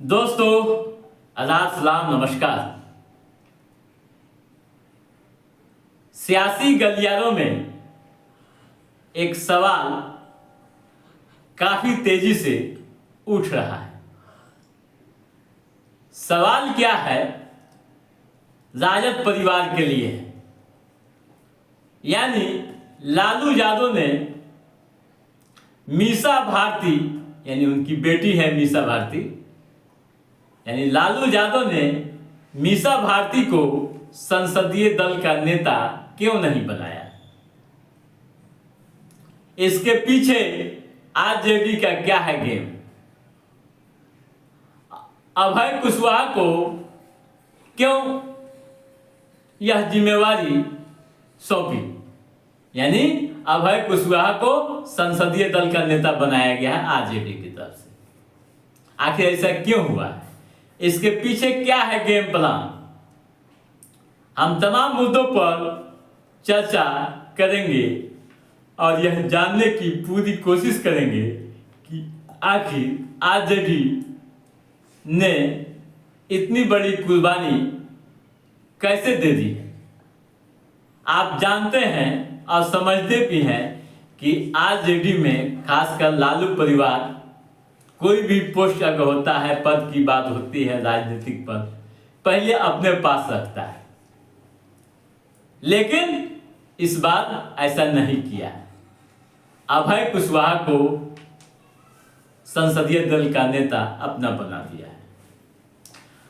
दोस्तों, आदाब, सलाम, नमस्कार। सियासी गलियारों में एक सवाल काफी तेजी से उठ रहा है। सवाल क्या है? राजद परिवार के लिए है। यानी लालू यादव ने मीसा भारती, यानी उनकी बेटी है मीसा भारती, यानी लालू यादव ने मीसा भारती को संसदीय दल का नेता क्यों नहीं बनाया? इसके पीछे आरजेडी का क्या है गेम? अभय कुशवाहा को क्यों यह जिम्मेवारी सौंपी? यानी अभय कुशवाहा को संसदीय दल का नेता बनाया गया है आरजेडी की तरफ से। आखिर ऐसा क्यों हुआ है? इसके पीछे क्या है गेम प्लान? हम तमाम मुद्दों पर चर्चा करेंगे और यह जानने की पूरी कोशिश करेंगे कि आखिर आरजेडी ने इतनी बड़ी कुर्बानी कैसे दे दी है। आप जानते हैं और समझते भी हैं कि आरजेडी में खासकर लालू परिवार कोई भी पोस्ट अगर होता है, पद की बात होती है, राजनीतिक पद पहले अपने पास रखता है। लेकिन इस बार ऐसा नहीं किया है। अभय कुशवाहा को संसदीय दल का नेता अपना बना दिया है।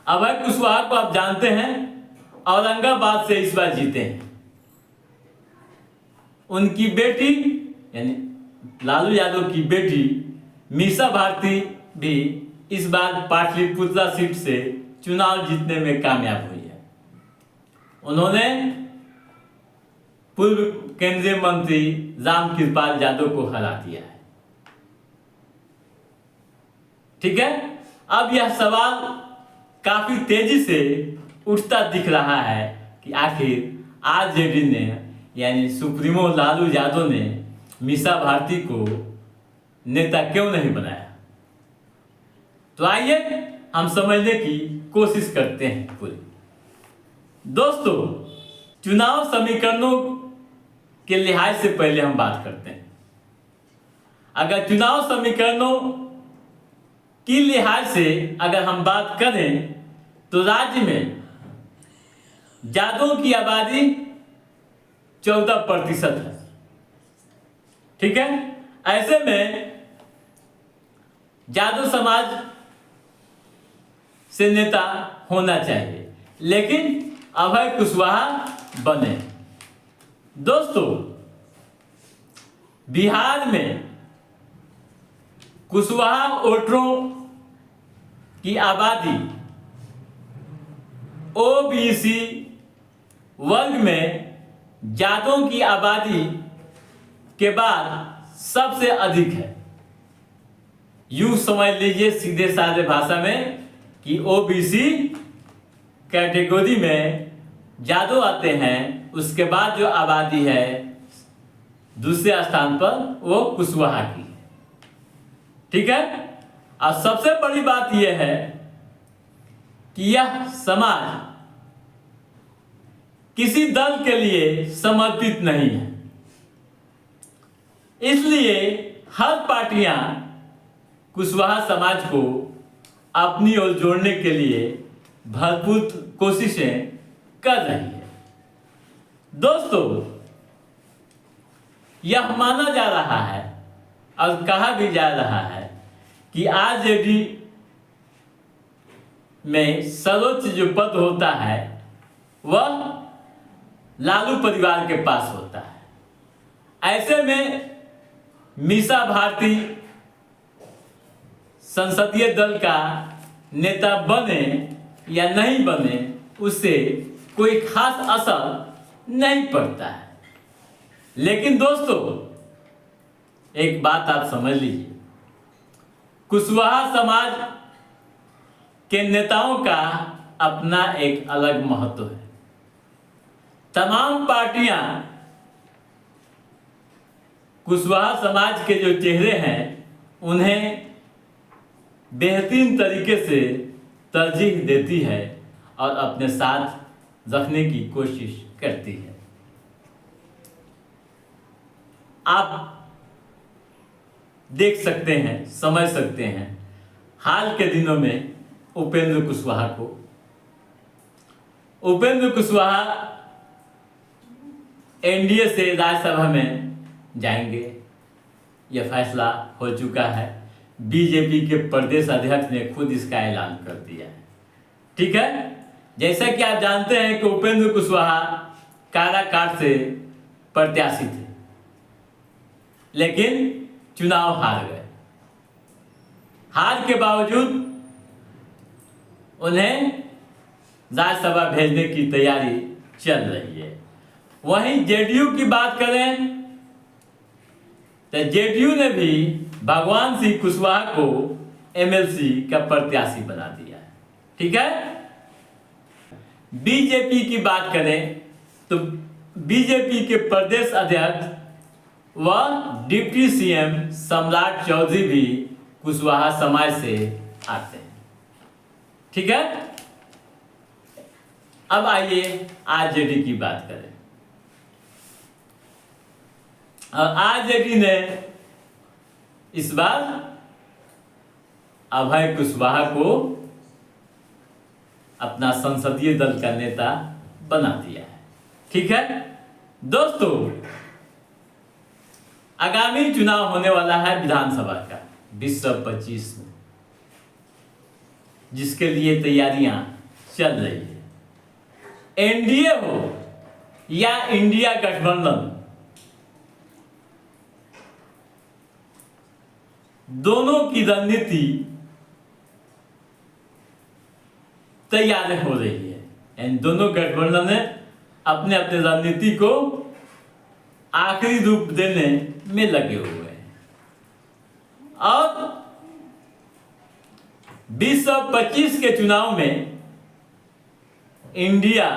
अभय कुशवाहा को आप जानते हैं, औरंगाबाद से इस बार जीते हैं। उनकी बेटी यानी लालू यादव की बेटी मीसा भारती भी इस बार पाटलिपुत्रा सीट से चुनाव जीतने में कामयाब हुई है। उन्होंने पूर्व केंद्रीय मंत्री रामकृपाल यादव को हरा दिया है। ठीक है, अब यह सवाल काफी तेजी से उठता दिख रहा है कि आखिर आरजेडी ने यानी सुप्रीमो लालू यादव ने मीसा भारती को नेता क्यों नहीं बनाया। तो आइए हम समझने की कोशिश करते हैं पूरी। दोस्तों, चुनाव समीकरणों के लिहाज से पहले हम बात करते हैं। अगर चुनाव समीकरणों की लिहाज से अगर हम बात करें तो राज्य में यादवों की आबादी 14% है। ठीक है, ऐसे में यादव समाज से नेता होना चाहिए, लेकिन अभय कुशवाहा बने। दोस्तों, बिहार में कुशवाहा वोटरों की आबादी ओबीसी वर्ग में यादवों की आबादी के बाद सबसे अधिक है। यूं समझ लीजिए सीधे साधे भाषा में कि ओबीसी कैटेगरी में यादव आते हैं, उसके बाद जो आबादी है दूसरे स्थान पर वो कुशवाहा की है। ठीक है, और सबसे बड़ी बात यह है कि यह समाज किसी दल के लिए समर्पित नहीं है। इसलिए हर पार्टियां कुशवाहा समाज को अपनी ओर जोड़ने के लिए भरपूर कोशिशें कर रही है। दोस्तों, यह माना जा रहा है और कहा भी जा रहा है कि आरजेडी में सर्वोच्च जो पद होता है वह लालू परिवार के पास होता है। ऐसे में मीसा भारती संसदीय दल का नेता बने या नहीं बने उससे कोई खास असर नहीं पड़ता है। लेकिन दोस्तों, एक बात आप समझ लीजिए, कुशवाहा समाज के नेताओं का अपना एक अलग महत्व है। तमाम पार्टियां कुशवाहा समाज के जो चेहरे हैं उन्हें बेहतरीन तरीके से तरजीह देती है और अपने साथ रखने की कोशिश करती है। आप देख सकते हैं, समझ सकते हैं, हाल के दिनों में उपेंद्र कुशवाहा को, उपेंद्र कुशवाहा एनडीए से राज्यसभा में जाएंगे, यह फैसला हो चुका है। बीजेपी के प्रदेश अध्यक्ष ने खुद इसका ऐलान कर दिया है। ठीक है, जैसा कि आप जानते हैं कि उपेंद्र कुशवाहा काराकाट से प्रत्याशी थे, लेकिन चुनाव हार गए। हार के बावजूद उन्हें राज्यसभा भेजने की तैयारी चल रही है। वहीं जेडीयू की बात करें तो जेडीयू ने भी भगवान सिंह कुशवाहा को एमएलसी का प्रत्याशी बना दिया है। ठीक है, बीजेपी की बात करें तो बीजेपी के प्रदेश अध्यक्ष व डिप्टी सीएम सम्राट चौधरी भी कुशवाहा समाज से आते हैं। ठीक है, अब आइए आरजेडी की बात करें। और आरजेडी ने इस बार अभय कुशवाहा को अपना संसदीय दल का नेता बना दिया है। ठीक है दोस्तों, आगामी चुनाव होने वाला है विधानसभा का 2025 में, जिसके लिए तैयारियां चल रही है। एनडीए हो या इंडिया गठबंधन, दोनों की रणनीति तैयार हो रही है। इन दोनों गठबंधन ने अपने अपने रणनीति को आखिरी रूप देने में लगे हुए हैं। और 2025 के चुनाव में इंडिया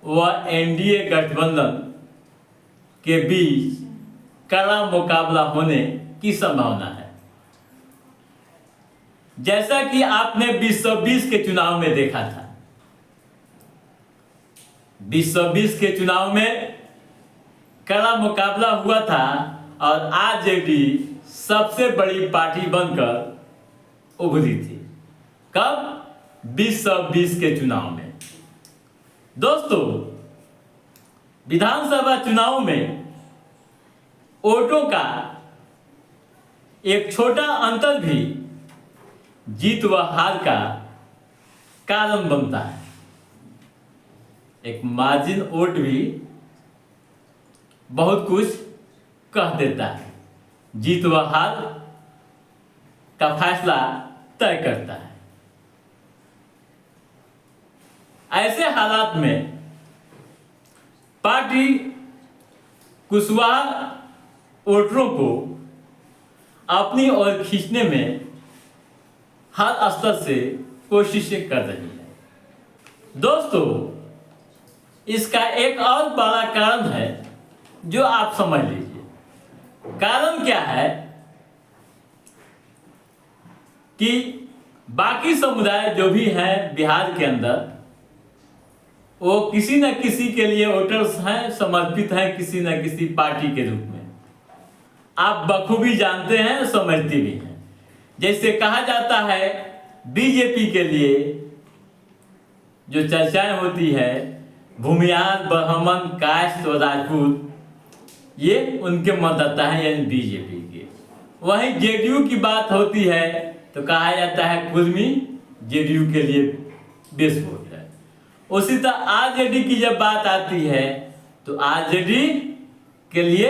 व एनडीए गठबंधन के बीच कड़ा मुकाबला होने की संभावना है। जैसा कि आपने 2020 के चुनाव में देखा था, 2020 के चुनाव में कड़ा मुकाबला हुआ था और आरजेडी सबसे बड़ी पार्टी बनकर उभरी थी। कब? 2020 के चुनाव में। दोस्तों, विधानसभा चुनाव में वोटों का एक छोटा अंतर भी जीत व हार का कारण बनता है। एक मार्जिन वोट भी बहुत कुछ कह देता है, जीत व हार का फैसला तय करता है। ऐसे हालात में पार्टी कुशवाहा वोटरों को अपनी ओर खींचने में हर स्तर से कोशिशें कर रही है। दोस्तों, इसका एक और बड़ा कारण है जो आप समझ लीजिए। कारण क्या है कि बाकी समुदाय जो भी हैं बिहार के अंदर, वो किसी न किसी के लिए वोटर्स हैं, समर्पित हैं किसी न किसी पार्टी के रूप में। आप बखूबी जानते हैं, समझते भी हैं। जैसे कहा जाता है बीजेपी के लिए जो चर्चाएं होती है, भूमियार, ब्राह्मण, कायस्थ और राजपूत, ये उनके मतदाता हैं, यानी बीजेपी के। वहीं जेडीयू की बात होती है तो कहा जाता है कुर्मी जेडीयू के लिए बेस वोट है। उसी तरह आरजेडी की जब बात आती है तो आरजेडी के लिए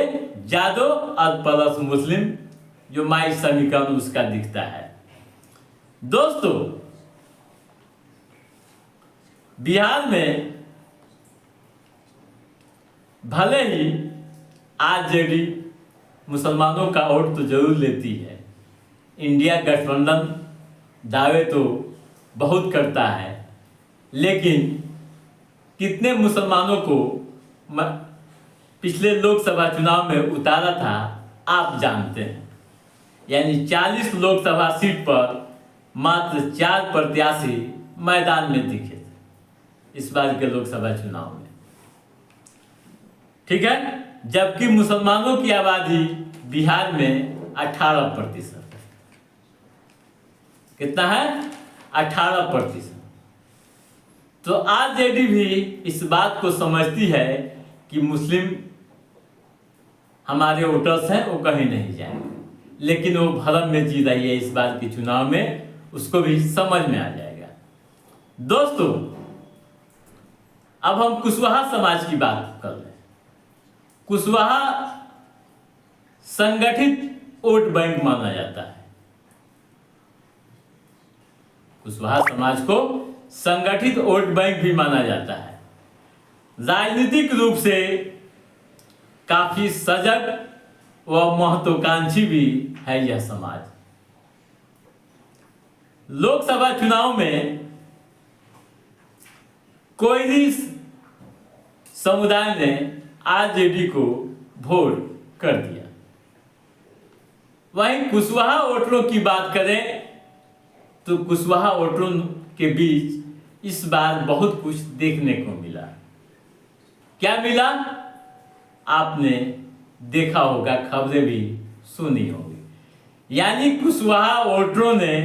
यादव और प्लस मुस्लिम जो माई समीकरण उसका दिखता है। दोस्तों, बिहार में भले ही आरजेडी मुसलमानों का वोट तो जरूर लेती है, इंडिया गठबंधन दावे तो बहुत करता है, लेकिन कितने मुसलमानों को पिछले लोकसभा चुनाव में उतारा था आप जानते हैं। यानी 40 लोकसभा सीट पर मात्र 4 प्रत्याशी मैदान में दिखे थे इस बार के लोकसभा चुनाव में। ठीक है, जबकि मुसलमानों की आबादी बिहार में 18%। कितना है? 18%। तो आरजेडी भी इस बात को समझती है कि मुस्लिम हमारे वोटर्स हैं, वो कहीं नहीं जाएंगे, लेकिन वो भरम में जी रही है इस बार के चुनाव में, उसको भी समझ में आ जाएगा। दोस्तों, अब हम कुशवाहा समाज की बात कर रहे हैं। कुशवाहा संगठित वोट बैंक माना जाता है। कुशवाहा समाज को संगठित वोट बैंक भी माना जाता है। राजनीतिक रूप से काफी सजग व महत्वाकांक्षी भी है यह समाज। लोकसभा चुनाव में कोई भी समुदाय ने आरजेडी को वोट कर दिया। वहीं कुशवाहा वोटरों की बात करें तो कुशवाहा वोटरों के बीच इस बार बहुत कुछ देखने को मिला। क्या मिला? आपने देखा होगा, खबरें भी सुनी होगी। यानी कुशवाहा वोटरों ने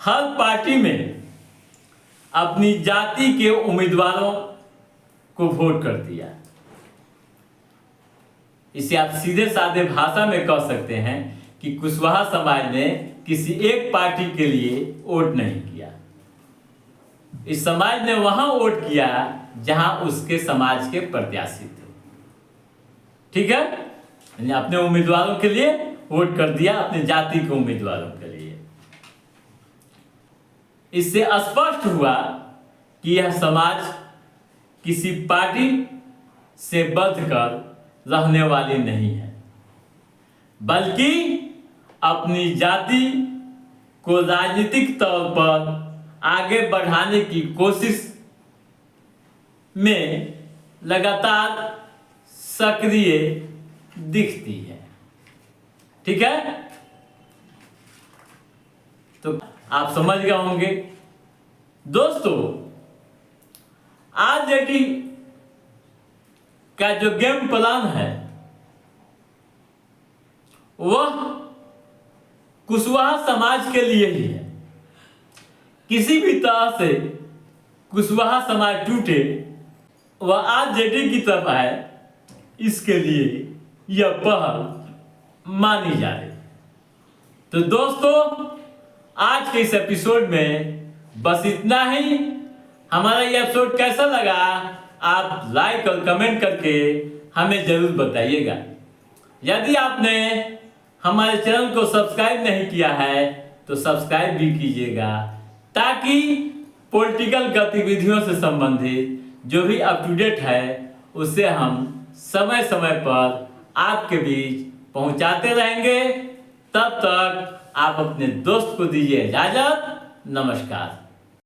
हर पार्टी में अपनी जाति के उम्मीदवारों को वोट कर दिया। इसे आप सीधे साधे भाषा में कह सकते हैं कि कुशवाहा समाज ने किसी एक पार्टी के लिए वोट नहीं किया। इस समाज ने वहां वोट किया जहां उसके समाज के प्रत्याशी थे। ठीक है, यानी अपने उम्मीदवारों के लिए वोट कर दिया, अपने जाति के उम्मीदवारों के लिए। इससे स्पष्ट हुआ कि यह समाज किसी पार्टी से बंधकर रहने वाली नहीं है, बल्कि अपनी जाति को राजनीतिक तौर पर आगे बढ़ाने की कोशिश में लगातार सक्रिय दिखती है। ठीक है, तो आप समझ गए होंगे। दोस्तों, आरजेडी का जो गेम प्लान है वह कुशवाहा समाज के लिए ही है। किसी भी तरह से कुशवाहा समाज टूटे वह आरजेडी की तरफ आए, इसके लिए यह पहल मानी जा रही। तो दोस्तों, आज के इस एपिसोड में बस इतना ही। हमारा यह एपिसोड कैसा लगा आप लाइक और कमेंट करके हमें जरूर बताइएगा। यदि आपने हमारे चैनल को सब्सक्राइब नहीं किया है तो सब्सक्राइब भी कीजिएगा, ताकि पॉलिटिकल गतिविधियों से संबंधित जो भी अप टू डेट है उसे हम समय समय पर आपके बीच पहुंचाते रहेंगे। तब तक आप अपने दोस्त को दीजिए इजाजत। नमस्कार।